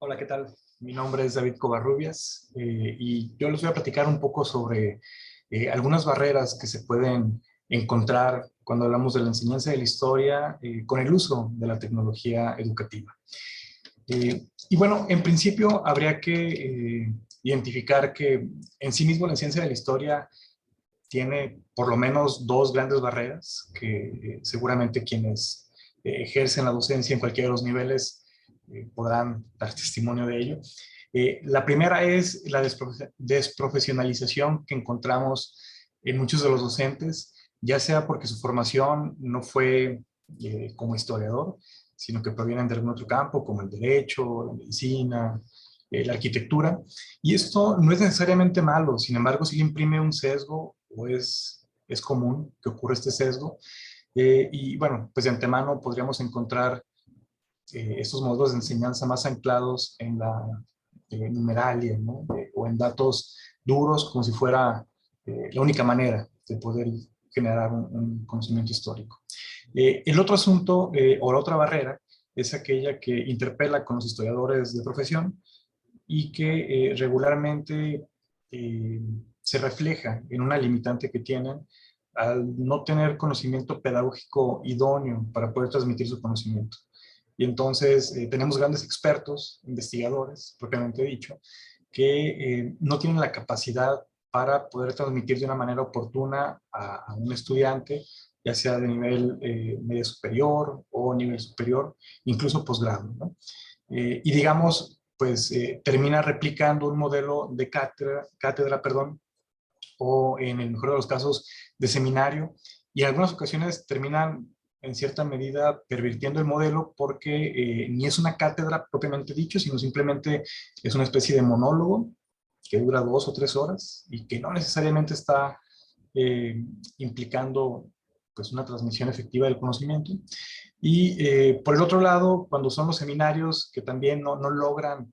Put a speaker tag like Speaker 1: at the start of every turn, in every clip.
Speaker 1: Hola, ¿qué tal? Mi nombre es David Covarrubias y yo les voy a platicar un poco sobre algunas barreras que se pueden encontrar cuando hablamos de la enseñanza de la historia con el uso de la tecnología educativa. Y bueno, en principio habría que identificar que en sí mismo la ciencia de la historia tiene por lo menos dos grandes barreras que seguramente quienes ejercen la docencia en cualquiera de los niveles podrán dar testimonio de ello. La primera es la desprofesionalización que encontramos en muchos de los docentes, ya sea porque su formación no fue como historiador, sino que provienen de algún otro campo, como el derecho, la medicina, la arquitectura. Y esto no es necesariamente malo, sin embargo, sí le imprime un sesgo o es común que ocurra este sesgo. Y bueno, pues de antemano podríamos encontrar estos modelos de enseñanza más anclados en la numeralia, ¿no? O en datos duros, como si fuera la única manera de poder generar un conocimiento histórico. El otro asunto o la otra barrera es aquella que interpela con los historiadores de profesión y que regularmente eh, se refleja en una limitante que tienen al no tener conocimiento pedagógico idóneo para poder transmitir su conocimiento. Y entonces tenemos grandes expertos, investigadores, propiamente dicho, que no tienen la capacidad para poder transmitir de una manera oportuna a un estudiante, ya sea de nivel medio superior o nivel superior, incluso posgrado, ¿no? Y digamos, pues termina replicando un modelo de cátedra, perdón, o en el mejor de los casos de seminario, y en algunas ocasiones terminan en cierta medida pervirtiendo el modelo porque ni es una cátedra propiamente dicho, sino simplemente es una especie de monólogo que dura 2 o 3 horas y que no necesariamente está implicando pues una transmisión efectiva del conocimiento. Y por el otro lado, cuando son los seminarios que también no logran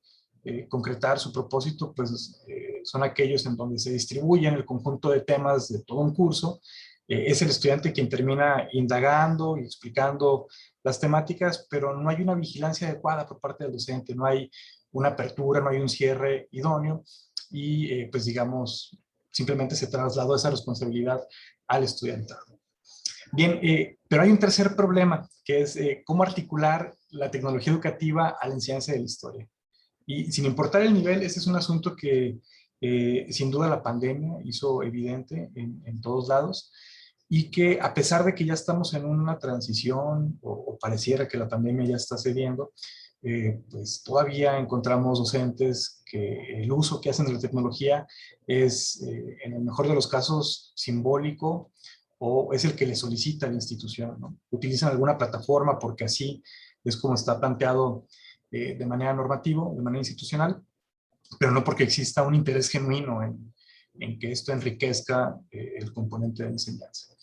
Speaker 1: concretar su propósito, pues son aquellos en donde se distribuyen el conjunto de temas de todo un curso. Es el estudiante quien termina indagando y explicando las temáticas, pero no hay una vigilancia adecuada por parte del docente, no hay una apertura, no hay un cierre idóneo y pues digamos, simplemente se trasladó esa responsabilidad al estudiantado. Bien, pero hay un tercer problema, que es cómo articular la tecnología educativa a la enseñanza de la historia. Y sin importar el nivel, ese es un asunto que sin duda la pandemia hizo evidente en todos lados y que a pesar de que ya estamos en una transición o pareciera que la pandemia ya está cediendo, pues todavía encontramos docentes que el uso que hacen de la tecnología es en el mejor de los casos simbólico o es el que le solicita a la institución, ¿no? Utilizan alguna plataforma porque así es como está planteado de manera normativa, de manera institucional, pero no porque exista un interés genuino en que esto enriquezca el componente de enseñanza.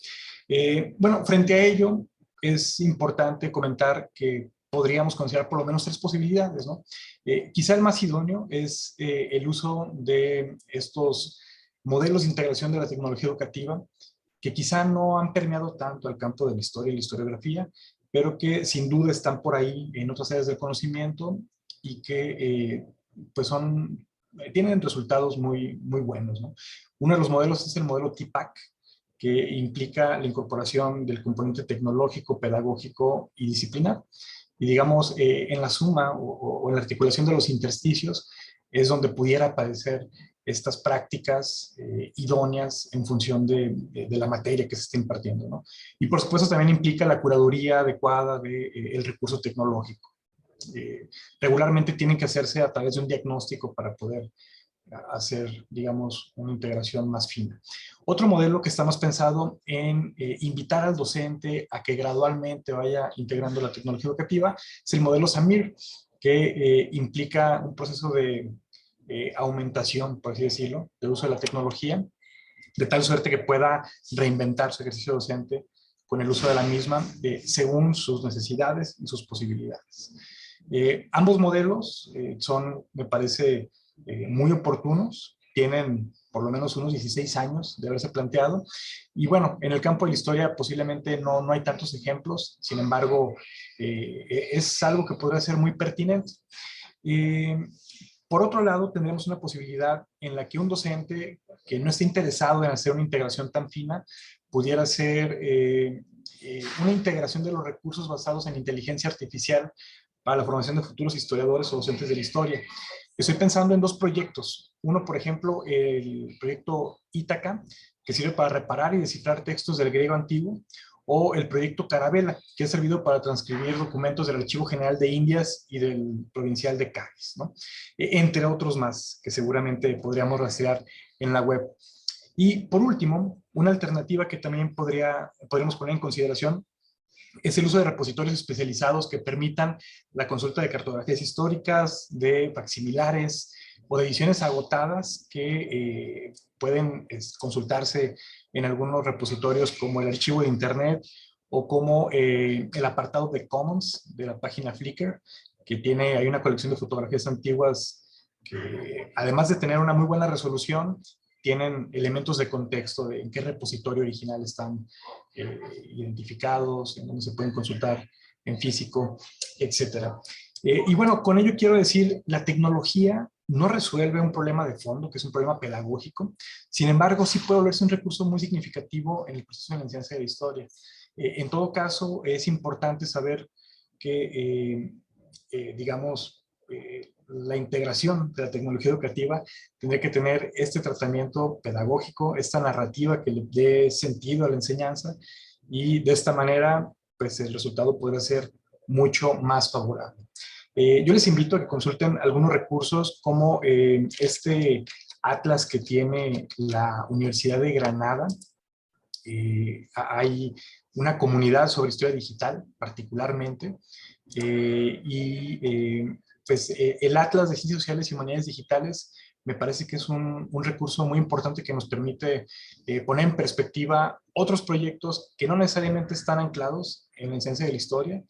Speaker 1: Bueno, frente a ello, es importante comentar que podríamos considerar por lo menos tres posibilidades, ¿no? Quizá el más idóneo es el uso de estos modelos de integración de la tecnología educativa que quizá no han permeado tanto al campo de la historia y la historiografía, pero que sin duda están por ahí en otras áreas del conocimiento y que pues tienen resultados muy buenos, ¿no? Uno de los modelos es el modelo TPACK, que implica la incorporación del componente tecnológico, pedagógico y disciplinar. Y digamos, en la suma o en la articulación de los intersticios es donde pudiera aparecer estas prácticas idóneas en función de la materia que se está impartiendo, ¿no? Y por supuesto también implica la curaduría adecuada del recurso tecnológico. Regularmente tienen que hacerse a través de un diagnóstico para poder hacer, digamos, una integración más fina. Otro modelo que está más pensado en invitar al docente a que gradualmente vaya integrando la tecnología educativa es el modelo SAMIR, que implica un proceso de aumentación, por así decirlo, del uso de la tecnología, de tal suerte que pueda reinventar su ejercicio docente con el uso de la misma según sus necesidades y sus posibilidades. Ambos modelos son, me parece, muy oportunos, tienen por lo menos unos 16 años de haberse planteado, y bueno, en el campo de la historia posiblemente no hay tantos ejemplos, sin embargo, es algo que podría ser muy pertinente. Por otro lado, tendremos una posibilidad en la que un docente que no esté interesado en hacer una integración tan fina pudiera hacer una integración de los recursos basados en inteligencia artificial para la formación de futuros historiadores o docentes de la historia. Estoy pensando en dos proyectos. Uno, por ejemplo, el proyecto Ítaca, que sirve para reparar y descifrar textos del griego antiguo, o el proyecto Carabela, que ha servido para transcribir documentos del Archivo General de Indias y del Provincial de Cádiz, ¿no? Entre otros más, que seguramente podríamos rastrear en la web. Y por último, una alternativa que también podríamos poner en consideración es el uso de repositorios especializados que permitan la consulta de cartografías históricas, de facsimilares o de ediciones agotadas que pueden consultarse en algunos repositorios como el archivo de internet o como el apartado de Commons de la página Flickr, que hay una colección de fotografías antiguas que, además de tener una muy buena resolución, tienen elementos de contexto de en qué repositorio original están identificados, en donde se pueden consultar en físico, etcétera. Y bueno, con ello quiero decir, la tecnología no resuelve un problema de fondo, que es un problema pedagógico. Sin embargo, sí puede volverse un recurso muy significativo en el proceso de la enseñanza de la historia. En todo caso, es importante saber que, digamos, la integración de la tecnología educativa tendría que tener este tratamiento pedagógico, esta narrativa que le dé sentido a la enseñanza, y de esta manera, pues el resultado podrá ser mucho más favorable. Yo les invito a que consulten algunos recursos como este atlas que tiene la Universidad de Granada. Hay una comunidad sobre historia digital, particularmente, pues el Atlas de Ciencias Sociales y Humanidades Digitales me parece que es un recurso muy importante que nos permite poner en perspectiva otros proyectos que no necesariamente están anclados en la enseñanza de la historia,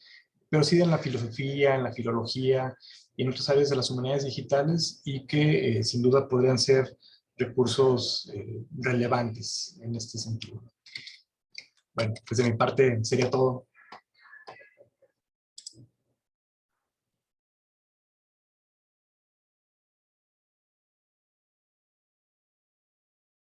Speaker 1: pero sí en la filosofía, en la filología y en otras áreas de las humanidades digitales, y que sin duda podrían ser recursos relevantes en este sentido. Bueno, pues de mi parte sería todo.